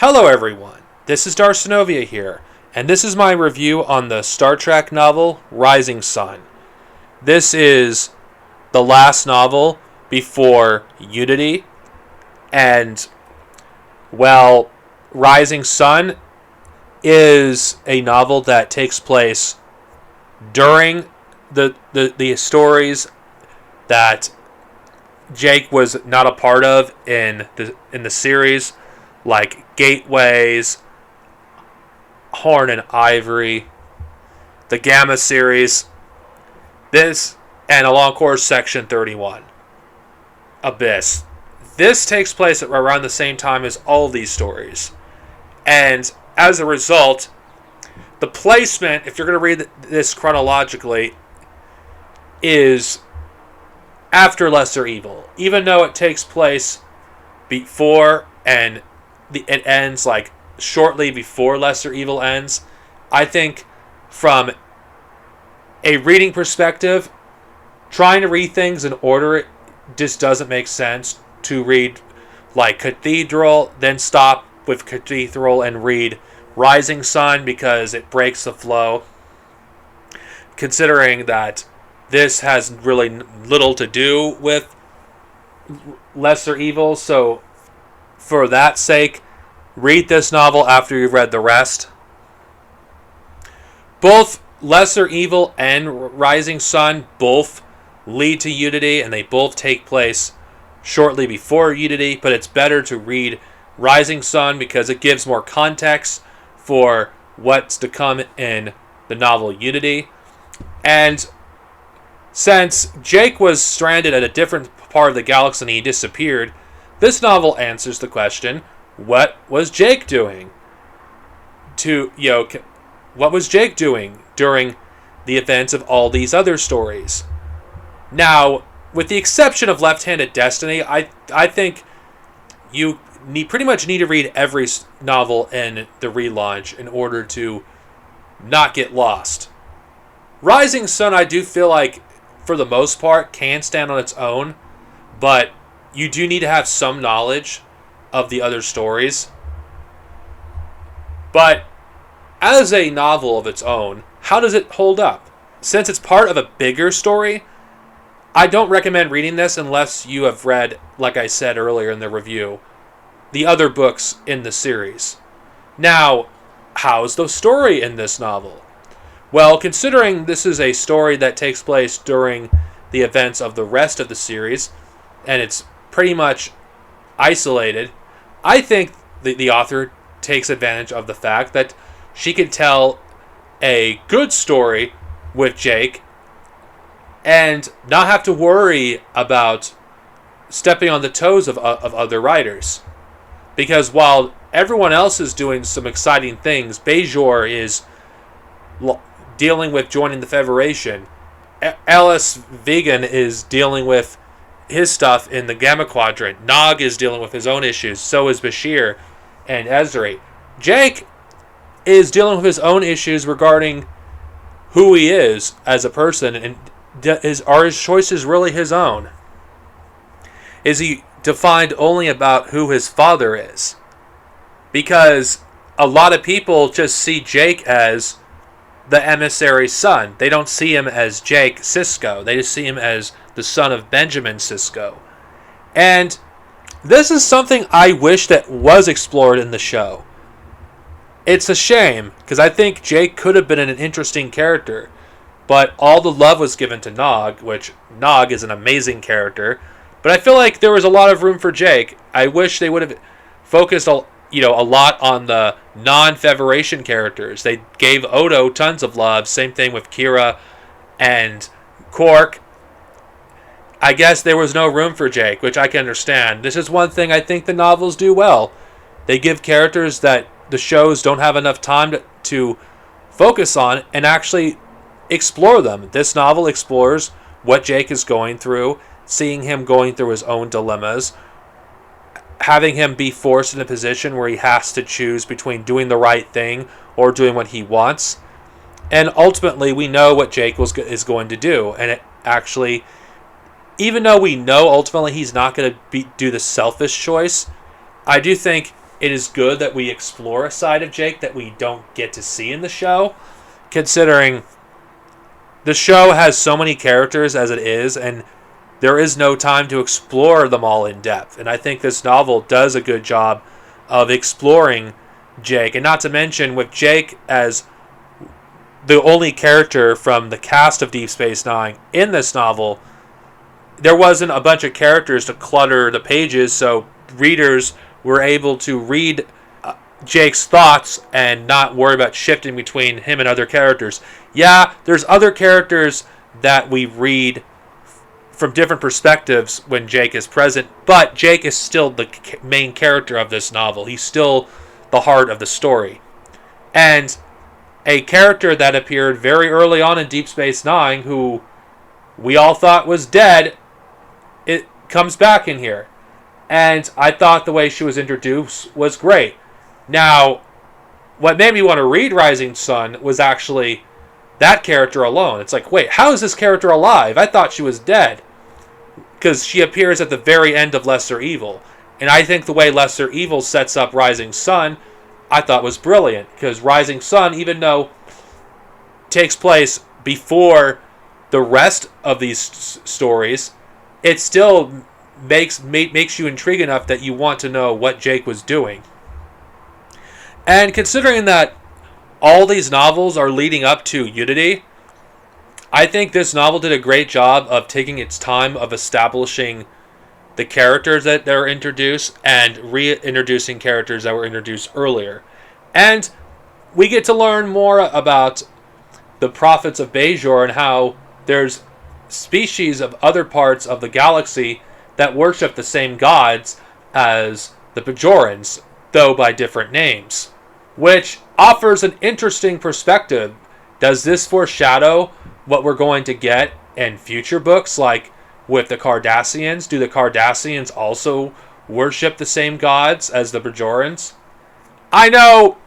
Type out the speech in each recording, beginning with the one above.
Hello everyone, this is Darcenovia here, and this is my review on the Star Trek novel Rising Sun. This is the last novel before Unity, and, well, Rising Sun is a novel that takes place during the stories that Jake was not a part of in the series, like Gateways, Horn and Ivory, the Gamma series, this, and Along Course Section 31, Abyss. This takes place around the same time as all of these stories. And as a result, the placement, if you're going to read this chronologically, is after Lesser Evil. Even though it takes place before and it ends like shortly before Lesser Evil ends, I think from a reading perspective, trying to read things in order it just doesn't make sense. To read like Cathedral, then stop with Cathedral and read Rising Sun because it breaks the flow. Considering that this has really little to do with Lesser Evil, so for that sake, read this novel after you've read the rest. Both Lesser Evil and Rising Sun both lead to Unity, and they both take place shortly before Unity, but it's better to read Rising Sun because it gives more context for what's to come in the novel Unity. And since Jake was stranded at a different part of the galaxy and he disappeared, this novel answers the question, what was Jake doing? What was Jake doing during the events of all these other stories? Now, with the exception of Left-Handed Destiny, I think you pretty much need to read every novel in the relaunch in order to not get lost. Rising Sun, I do feel like, for the most part, can stand on its own, but you do need to have some knowledge of the other stories. But as a novel of its own, how does it hold up? Since it's part of a bigger story, I don't recommend reading this unless you have read, like I said earlier in the review, the other books in the series. Now, how's the story in this novel? Well, considering this is a story that takes place during the events of the rest of the series, and it's pretty much isolated, I think the author takes advantage of the fact that she can tell a good story with Jake and not have to worry about stepping on the toes of other writers. Because while everyone else is doing some exciting things, Bajor is dealing with joining the Federation. Alice Vegan is dealing with his stuff in the Gamma Quadrant. Nog is dealing with his own issues. So is Bashir and Ezri. Jake is dealing with his own issues regarding who he is as a person, and are his choices really his own? Is he defined only about who his father is? Because a lot of people just see Jake as the emissary's son. They don't see him as Jake Sisko. They just see him as the son of Benjamin Sisko. And this is something I wish that was explored in the show. It's a shame, because I think Jake could have been an interesting character, but all the love was given to Nog, which Nog is an amazing character. But I feel like there was a lot of room for Jake. I wish they would have focused a lot on the non-Federation characters. They gave Odo tons of love. Same thing with Kira and Quark. I guess there was no room for Jake, which I can understand. This is one thing I think the novels do well. They give characters that the shows don't have enough time to focus on and actually explore them. This novel explores what Jake is going through, seeing him going through his own dilemmas, having him be forced in a position where he has to choose between doing the right thing or doing what he wants. And ultimately, we know what Jake is going to do. And it actually, even though we know ultimately he's not going to do the selfish choice, I do think it is good that we explore a side of Jake that we don't get to see in the show, considering the show has so many characters as it is, and there is no time to explore them all in depth. And I think this novel does a good job of exploring Jake, and not to mention with Jake as the only character from the cast of Deep Space Nine in this novel, there wasn't a bunch of characters to clutter the pages, so readers were able to read Jake's thoughts and not worry about shifting between him and other characters. Yeah, there's other characters that we read from different perspectives when Jake is present, but Jake is still the main character of this novel. He's still the heart of the story. And a character that appeared very early on in Deep Space Nine, who we all thought was dead, it comes back in here. And I thought the way she was introduced was great. Now, what made me want to read Rising Sun was actually that character alone. It's like, wait, how is this character alive? I thought she was dead. Because she appears at the very end of Lesser Evil. And I think the way Lesser Evil sets up Rising Sun, I thought was brilliant. Because Rising Sun, even though takes place before the rest of these stories, it still makes you intrigued enough that you want to know what Jake was doing. And considering that all these novels are leading up to Unity, I think this novel did a great job of taking its time of establishing the characters that are introduced and reintroducing characters that were introduced earlier. And we get to learn more about the prophets of Bajor and how there's species of other parts of the galaxy that worship the same gods as the Bajorans, though by different names, which offers an interesting perspective. Does this foreshadow what we're going to get in future books, like with the Cardassians? Do the Cardassians also worship the same gods as the Bajorans? I know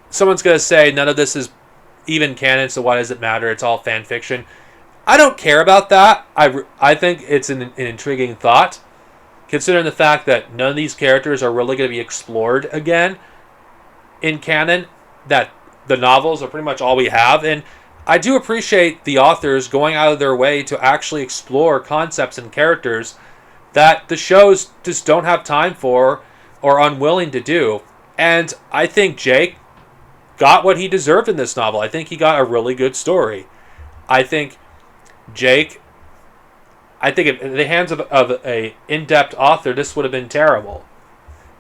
someone's going to say none of this is even canon, so why does it matter? It's all fan fiction. I don't care about that. I think it's an intriguing thought, considering the fact that none of these characters are really going to be explored again in canon, that the novels are pretty much all we have. And I do appreciate the authors going out of their way to actually explore concepts and characters that the shows just don't have time for or unwilling to do. And I think Jake got what he deserved in this novel. I think he got a really good story. I think Jake, in the hands of a in-depth author, this would have been terrible.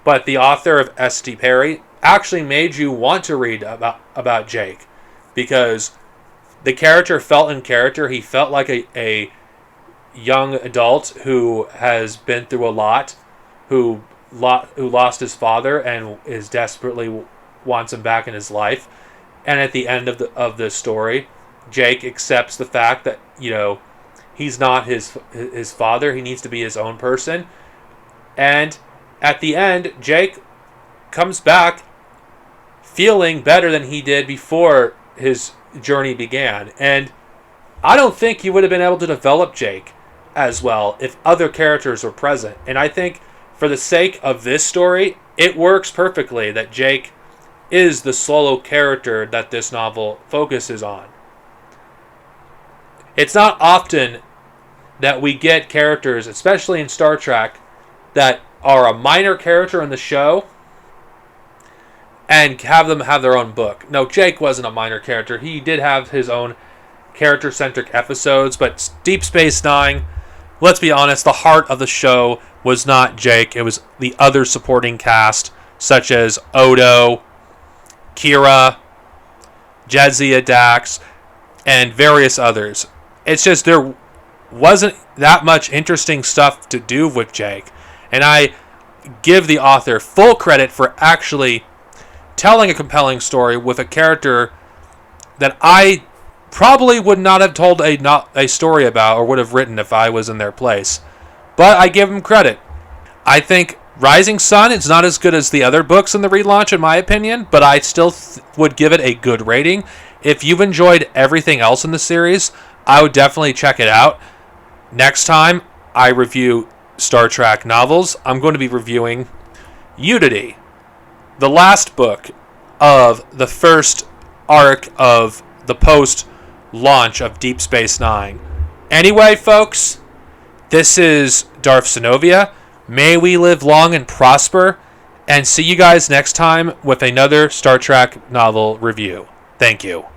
But the author of S.T. Perry actually made you want to read about Jake, because the character felt in character. He felt like a young adult who has been through a lot, who lost his father and is desperately wants him back in his life. And at the end of the story, Jake accepts the fact that, he's not his father. He needs to be his own person. And at the end, Jake comes back feeling better than he did before his journey began. And I don't think he would have been able to develop Jake as well if other characters were present. And I think for the sake of this story, it works perfectly that Jake is the solo character that this novel focuses on. It's not often that we get characters, especially in Star Trek, that are a minor character in the show and have them have their own book. No, Jake wasn't a minor character. He did have his own character-centric episodes, but Deep Space Nine, let's be honest, the heart of the show was not Jake. It was the other supporting cast, such as Odo, Kira, Jadzia Dax, and various others. It's just there wasn't that much interesting stuff to do with Jake. And I give the author full credit for actually telling a compelling story with a character that I probably would not have told a story about or would have written if I was in their place. But I give him credit. I think Rising Sun is not as good as the other books in the relaunch, in my opinion, but I still would give it a good rating. If you've enjoyed everything else in the series, I would definitely check it out. Next time I review Star Trek novels, I'm going to be reviewing Unity. the last book of the first arc of the post-launch of Deep Space Nine. Anyway, folks, this is Darth Sinovia. May we live long and prosper, and see you guys next time with another Star Trek novel review. Thank you.